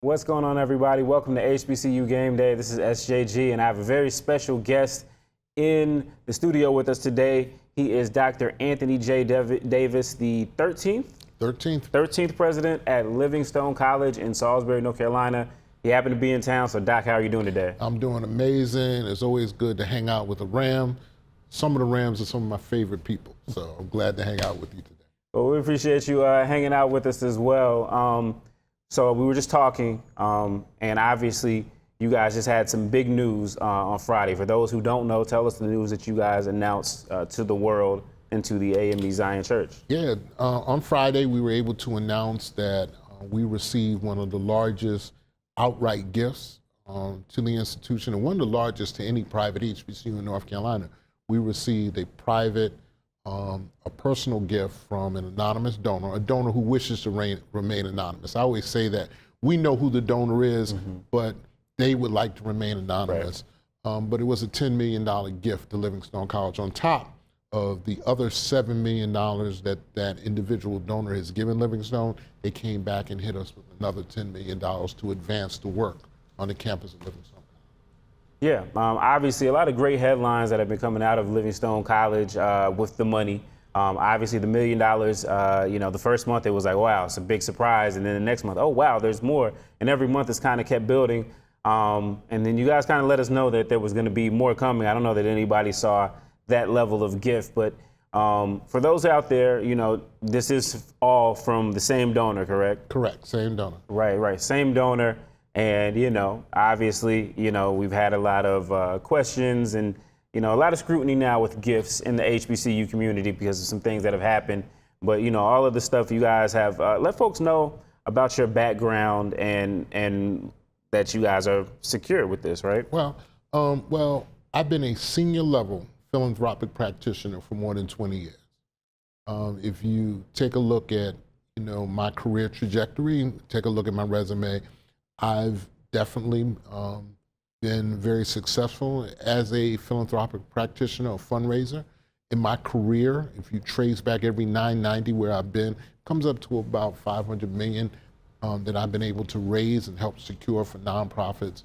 What's going on, everybody? Welcome to HBCU Game Day. This is SJG, and I have a very special guest in the studio with us today. He is Dr. Anthony J. Davis, the 13th president at Livingstone College in Salisbury, North Carolina. He happened to be in town, so Doc, how are you doing today? I'm doing amazing. It's always good to hang out with a Ram. Some of the Rams are some of my favorite people, so I'm glad to hang out with you today. Well, we appreciate you hanging out with us as well. So we were just talking, and obviously you guys just had some big news on Friday. For those who don't know, tell us the news that you guys announced to the world and to the AME Zion Church. Yeah, on Friday we were able to announce that we received one of the largest outright gifts to the institution, and one of the largest to any private HBCU in North Carolina. We received a private, a personal gift from an anonymous donor, a donor who wishes to remain anonymous. I always say that we know who the donor is, but they would like to remain anonymous. Right. But it was a $10 million gift to Livingstone College on top of the other $7 million that individual donor has given Livingstone. They came back and hit us with another $10 million to advance the work on the campus of Livingstone. Yeah, obviously a lot of great headlines that have been coming out of Livingstone College with the money. Obviously the $1 million, you know, the first month it was like, wow, it's a big surprise. And then the next month, oh, wow, there's more. And every month it's kind of kept building. And then you guys kind of let us know that there was going to be more coming. I don't know that anybody saw that level of gift, but for those out there, you know, this is all from the same donor, correct? Correct, same donor. Right, same donor. And, you know, obviously, you know, we've had a lot of questions and, you know, a lot of scrutiny now with gifts in the HBCU community because of some things that have happened. But, you know, all of the stuff you guys have, let folks know about your background and that you guys are secure with this, right? Well, I've been a senior level philanthropic practitioner for more than 20 years. If you take a look at, you know, my career trajectory, take a look at my resume, I've definitely been very successful as a philanthropic practitioner or fundraiser. In my career, if you trace back every 990 where I've been, comes up to about 500 million that I've been able to raise and help secure for nonprofits,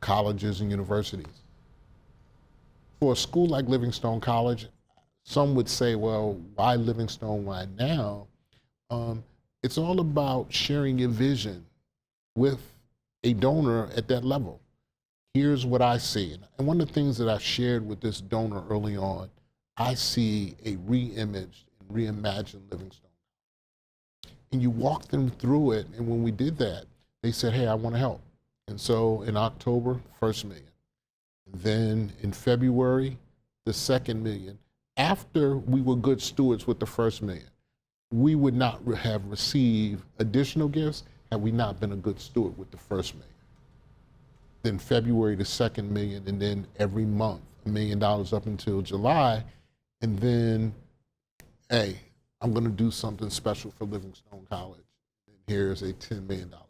colleges and universities. For a school like Livingstone College, some would say, well, why Livingstone, why now? It's all about sharing your vision with a donor at that level. Here's what I see. And one of the things that I shared with this donor early on, I see a re-imaged and reimagined Livingstone. And you walk them through it, and when we did that, they said, hey, I want to help. And so in October, $1 million. And then in February, the $2 million. After we were good stewards with the $1 million, we would not have received additional gifts had we not been a good steward with the $1 million. Then February, the $2 million, and then every month, $1 million up until July. And then, hey, I'm gonna do something special for Livingstone College. And here's a $10 million gift.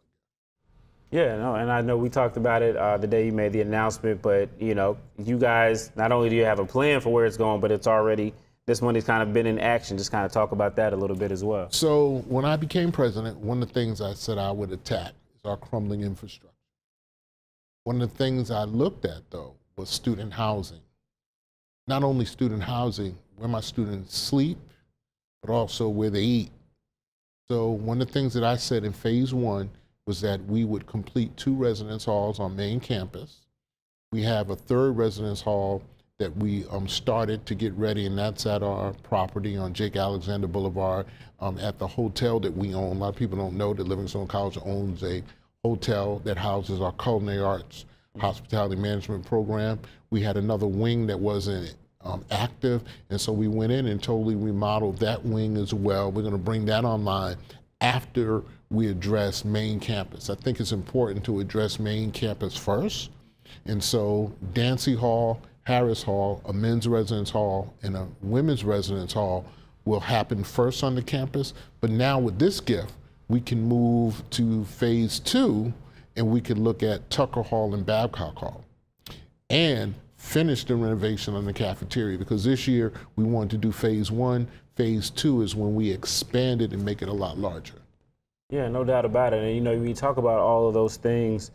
Yeah, no, and I know we talked about it the day you made the announcement, but you know, you guys, not only do you have a plan for where it's going, but it's already, this money's kind of been in action. Just kind of talk about that a little bit as well. So when I became president, one of the things I said I would attack is our crumbling infrastructure. One of the things I looked at, though, was student housing. Not only student housing, where my students sleep, but also where they eat. So one of the things that I said in phase 1 was that we would complete 2 residence halls on main campus. We have a 3rd residence hall that we started to get ready, and that's at our property on Jake Alexander Boulevard at the hotel that we own. A lot of people don't know that Livingstone College owns a hotel that houses our culinary arts hospitality management program. We had another wing that wasn't active, and so we went in and totally remodeled that wing as well. We're gonna bring that online after we address main campus. I think it's important to address main campus first, and so Dancy Hall, Harris Hall, a men's residence hall, and a women's residence hall will happen first on the campus. But now with this gift, we can move to phase 2, and we can look at Tucker Hall and Babcock Hall, and finish the renovation on the cafeteria, because this year we wanted to do phase 1. Phase 2 is when we expand it and make it a lot larger. Yeah, no doubt about it. And you know, when you talk about all of those things,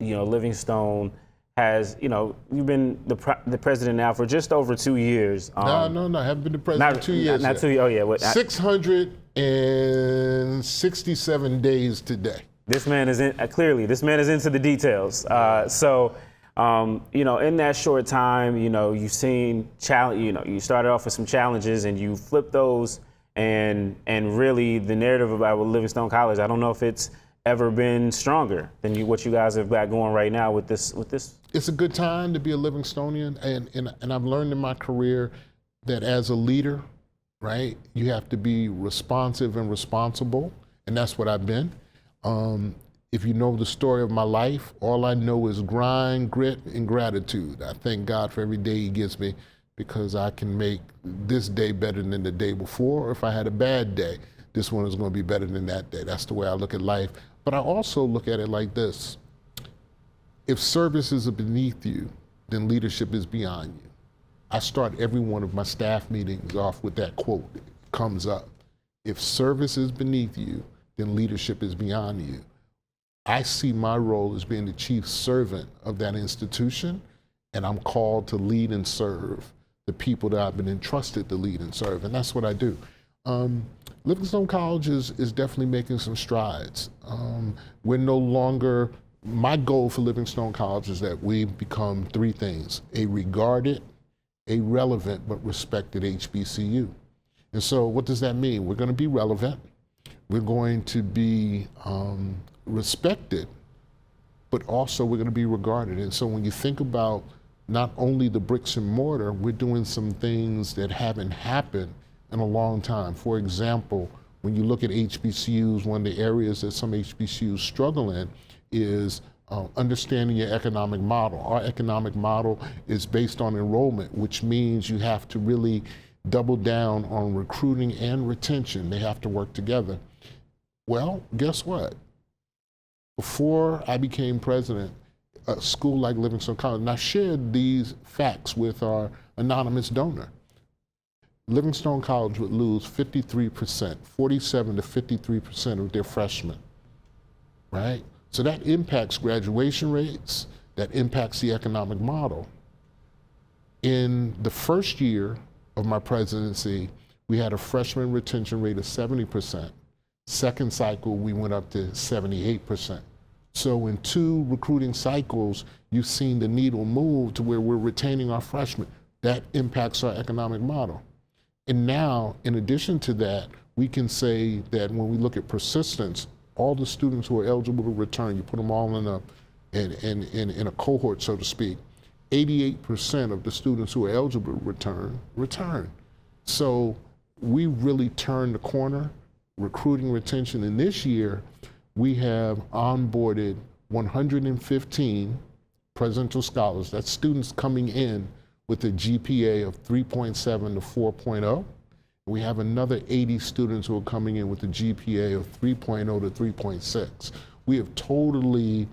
Livingstone has, you've been the president now for just over 2 years. No, I haven't been the president 2 years. Not yet. 2 years. Oh yeah, what? 667 days today. This man is clearly. This man is into the details. In that short time, you've seen challenge. You started off with some challenges, and you flipped those. And really, the narrative about Livingstone College, I don't know if it's ever been stronger than what you guys have got going right now with this. It's a good time to be a Livingstonian, and I've learned in my career that as a leader, right, you have to be responsive and responsible, and that's what I've been. If you know the story of my life, all I know is grind, grit, and gratitude. I thank God for every day He gives me, because I can make this day better than the day before, or if I had a bad day, this one is going to be better than that day. That's the way I look at life. But I also look at it like this. If service is beneath you, then leadership is beyond you. I start every one of my staff meetings off with that quote. It comes up. If service is beneath you, then leadership is beyond you. I see my role as being the chief servant of that institution, and I'm called to lead and serve the people that I've been entrusted to lead and serve, and that's what I do. Livingstone College is definitely making some strides. We're no longer, my goal for Livingstone College is that we become three things: a regarded, a relevant, but respected HBCU. And so what does that mean? We're going to be relevant, we're going to be respected, but also we're going to be regarded. And so when you think about not only the bricks and mortar, we're doing some things that haven't happened in a long time. For example, when you look at HBCUs, one of the areas that some HBCUs struggle in is understanding your economic model. Our economic model is based on enrollment, which means you have to really double down on recruiting and retention. They have to work together. Well, guess what? Before I became president, a school like Livingstone College, and I shared these facts with our anonymous donor, Livingstone College would lose 53%, 47 to 53% of their freshmen, right? So that impacts graduation rates, that impacts the economic model. In the first year of my presidency, we had a freshman retention rate of 70%. Second cycle, we went up to 78%. So in 2 recruiting cycles, you've seen the needle move to where we're retaining our freshmen. That impacts our economic model. And now, in addition to that, we can say that when we look at persistence, all the students who are eligible to return, you put them all in a cohort, so to speak, 88% of the students who are eligible to return. So we really turned the corner, recruiting, retention, and this year we have onboarded 115 presidential scholars. That's students coming in with a GPA of 3.7 to 4.0. We have another 80 students who are coming in with a GPA of 3.0 to 3.6. We have totally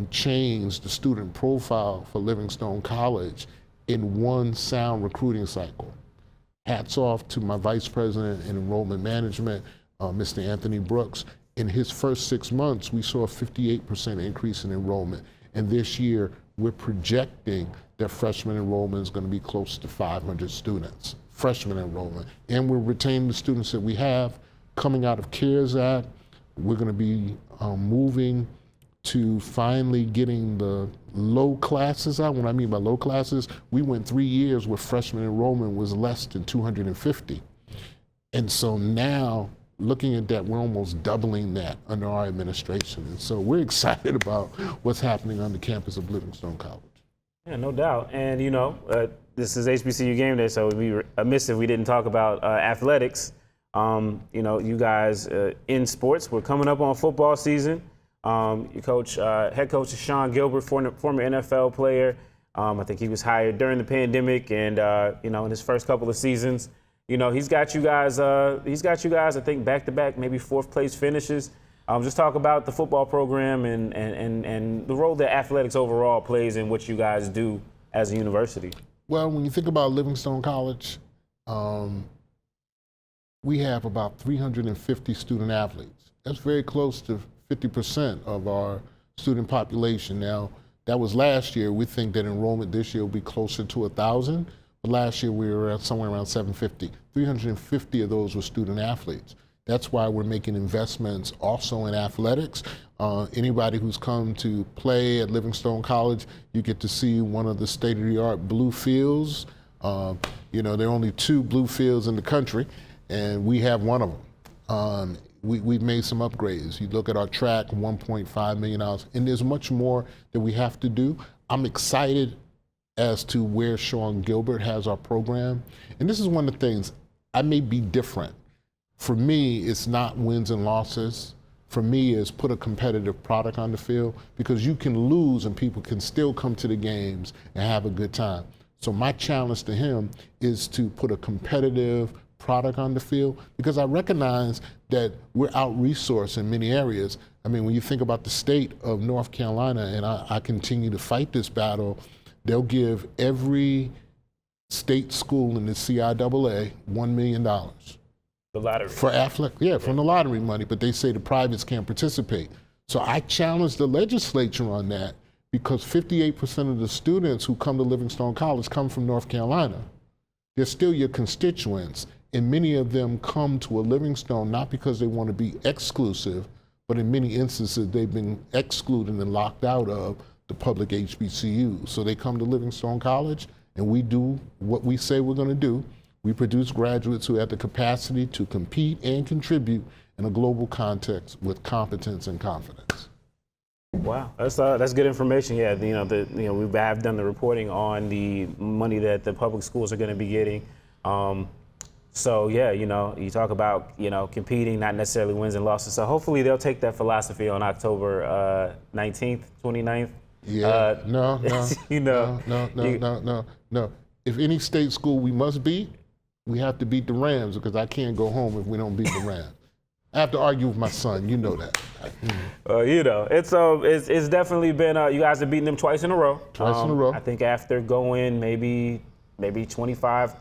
changed the student profile for Livingstone College in one sound recruiting cycle. Hats off to my Vice President in Enrollment Management, Mr. Anthony Brooks. In his first 6 months, we saw a 58% increase in enrollment. And this year, we're projecting that freshman enrollment is going to be close to 500 students, freshman enrollment. And we're retaining the students that we have coming out of CARES Act. We're going to be moving to finally getting the low classes out. What I mean by low classes, we went 3 years where freshman enrollment was less than 250. And so now, looking at that, we're almost doubling that under our administration. And so we're excited about what's happening on the campus of Livingstone College. Yeah, no doubt. And this is HBCU game day, so we'd be amiss if we didn't talk about athletics. You guys in sports, we're coming up on football season. Your head coach is Sean Gilbert, former NFL player. I think he was hired during the pandemic, and in his first couple of seasons, he's got you guys. I think back-to-back, maybe 4th place finishes. Just talk about the football program and the role that athletics overall plays in what you guys do as a university. Well, when you think about Livingstone College, we have about 350 student athletes. That's very close to 50% of our student population. Now, that was last year. We think that enrollment this year will be closer to 1,000. But last year we were at somewhere around 750. 350 of those were student athletes. That's why we're making investments also in athletics. Anybody who's come to play at Livingstone College, you get to see one of the state-of-the-art blue fields. You know, there are only 2 blue fields in the country, and we have one of them. We've made some upgrades. You look at our track, $1.5 million, and there's much more that we have to do. I'm excited as to where Sean Gilbert has our program. And this is one of the things, I may be different. For me, it's not wins and losses. For me, it's put a competitive product on the field, because you can lose and people can still come to the games and have a good time. So my challenge to him is to put a competitive product on the field, because I recognize that we're out-resourced in many areas. I mean, when you think about the state of North Carolina, and I continue to fight this battle, they'll give every state school in the CIAA $1 million. The lottery. For athletic, yeah, from the lottery money, but they say the privates can't participate. So I challenge the legislature on that, because 58% of the students who come to Livingstone College come from North Carolina. They're still your constituents, and many of them come to a Livingstone not because they want to be exclusive, but in many instances they've been excluded and locked out of the public HBCUs. So they come to Livingstone College, and we do what we say we're going to do. We produce graduates who have the capacity to compete and contribute in a global context with competence and confidence. Wow, that's good information. Yeah, we have done the reporting on the money that the public schools are going to be getting. So yeah, you talk about competing, not necessarily wins and losses. So hopefully they'll take that philosophy on October 19th, 29th. Yeah, no. If any state school we must beat, we have to beat the Rams, because I can't go home if we don't beat the Rams. I have to argue with my son. You know that. It's definitely been. You guys have beaten them twice in a row. Twice in a row. I think after going maybe 25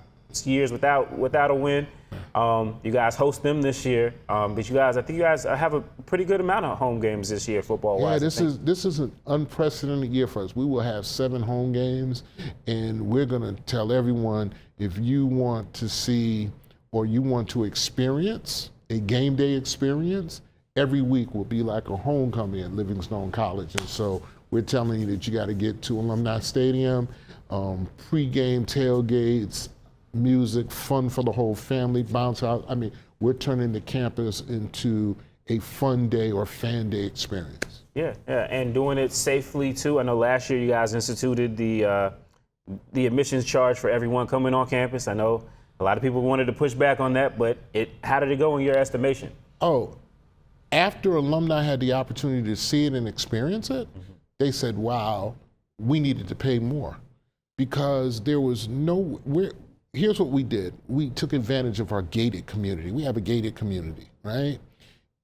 years without a win, you guys host them this year. But I think you guys have a pretty good amount of home games this year, football-wise. Yeah, this is an unprecedented year for us. We will have 7 home games, and we're going to tell everyone, if you want to see or you want to experience a game day experience, every week will be like a homecoming at Livingstone College. And so we're telling you that you got to get to Alumni Stadium, pre-game tailgates, music, fun for the whole family, bounce out. I mean, we're turning the campus into a fun day or fan day experience. Yeah, and doing it safely too. I know last year you guys instituted the admissions charge for everyone coming on campus. I know a lot of people wanted to push back on that, but how did it go in your estimation? Oh, after alumni had the opportunity to see it and experience it, they said, wow, we needed to pay more, because there was here's what we did. We took advantage of our gated community. We have a gated community, right?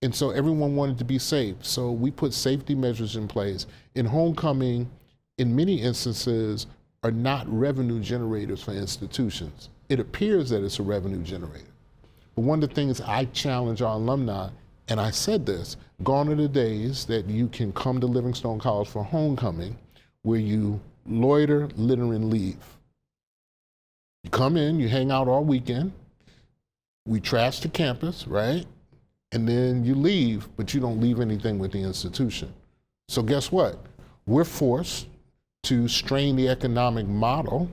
And so everyone wanted to be safe. So we put safety measures in place. In homecoming, in many instances, are not revenue generators for institutions. It appears that it's a revenue generator. But one of the things I challenge our alumni, and I said this, gone are the days that you can come to Livingstone College for homecoming where you loiter, litter, and leave. You come in, you hang out all weekend, we trash the campus, right? And then you leave, but you don't leave anything with the institution. So guess what? We're forced to strain the economic model,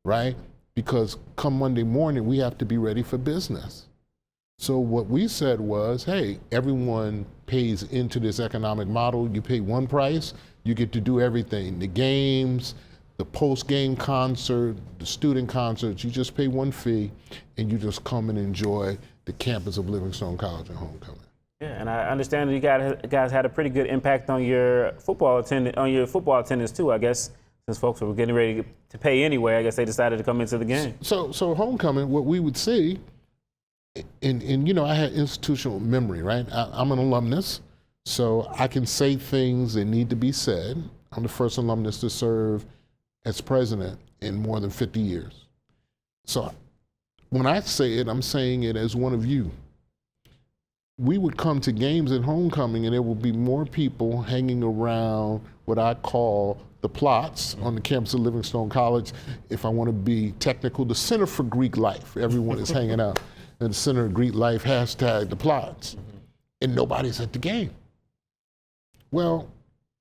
right? Because come Monday morning, we have to be ready for business. So what we said was, hey, everyone pays into this economic model. You pay one price, you get to do everything. The games, the post-game concert, the student concerts, you just pay one fee and you just come and enjoy the campus of Livingstone College and homecoming. Yeah, and I understand that you guys had a pretty good impact on your football attendance too, I guess. Since folks were getting ready to pay anyway, I guess they decided to come into the game. So homecoming, what we would see, and I had institutional memory, right? I'm an alumnus, so I can say things that need to be said. I'm the first alumnus to serve as president in more than 50 years. So when I say it, I'm saying it as one of you. We would come to games at homecoming and there will be more people hanging around what I call the plots on the campus of Livingstone College. If I want to be technical, the Center for Greek Life. Everyone is hanging out in the Center of Greek Life, hashtag the plots. And nobody's at the game. Well,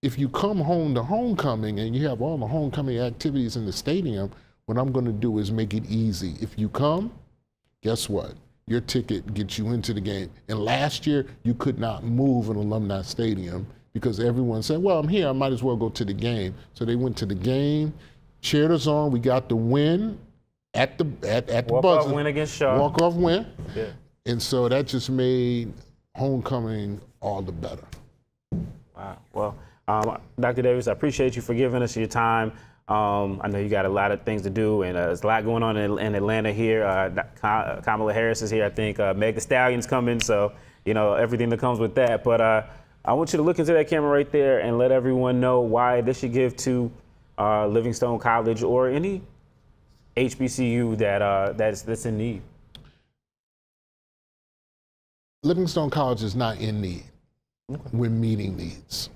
if you come home to homecoming and you have all the homecoming activities in the stadium, what I'm going to do is make it easy. If you come, guess what? Your ticket gets you into the game. And last year, you could not move an alumni stadium because everyone said, well, I'm here, I might as well go to the game. So they went to the game, cheered us on, we got the win at the buzzer. Walk-off win against Shaw. Walk-off win. Yeah. And so that just made homecoming all the better. Wow. Well, Dr. Davis, I appreciate you for giving us your time. I know you got a lot of things to do, and there's a lot going on in Atlanta here. Kamala Harris is here, I think. Meg Thee Stallion's coming, so, you know, everything that comes with that. But I want you to look into that camera right there and let everyone know why they should give to Livingstone College or any HBCU that's in need. Livingstone College is not in need. We're meeting needs.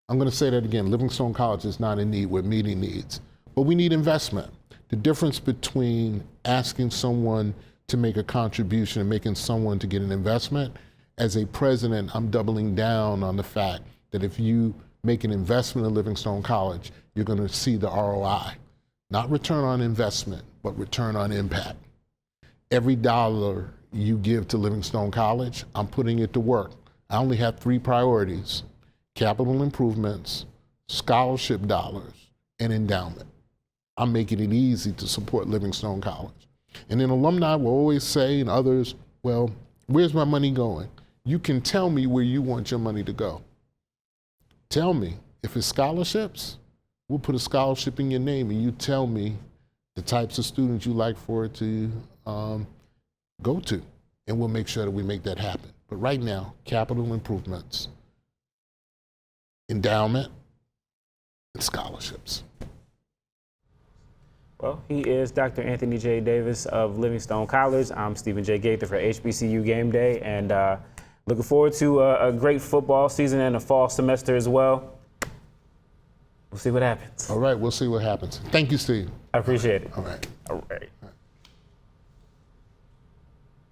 I'm going to say that again. Livingstone College is not in need. We're meeting needs. But we need investment. The difference between asking someone to make a contribution and making someone to get an investment, as a president, I'm doubling down on the fact that if you make an investment in Livingstone College, you're going to see the ROI. Not return on investment, but return on impact. Every dollar you give to Livingstone College, I'm putting it to work. I only have 3 priorities: capital improvements, scholarship dollars, and endowment. I'm making it easy to support Livingstone College. And then alumni will always say, and others, well, where's my money going? You can tell me where you want your money to go. Tell me. If it's scholarships, we'll put a scholarship in your name, and you tell me the types of students you like for it to go to, and we'll make sure that we make that happen. But right now, capital improvements, endowment, and scholarships. Well, he is Dr. Anthony J. Davis of Livingstone College. I'm Stephen J. Gaither for HBCU Game Day, and looking forward to a great football season and a fall semester as well. We'll see what happens. All right, we'll see what happens. Thank you, Steve. I appreciate it. All right. All right.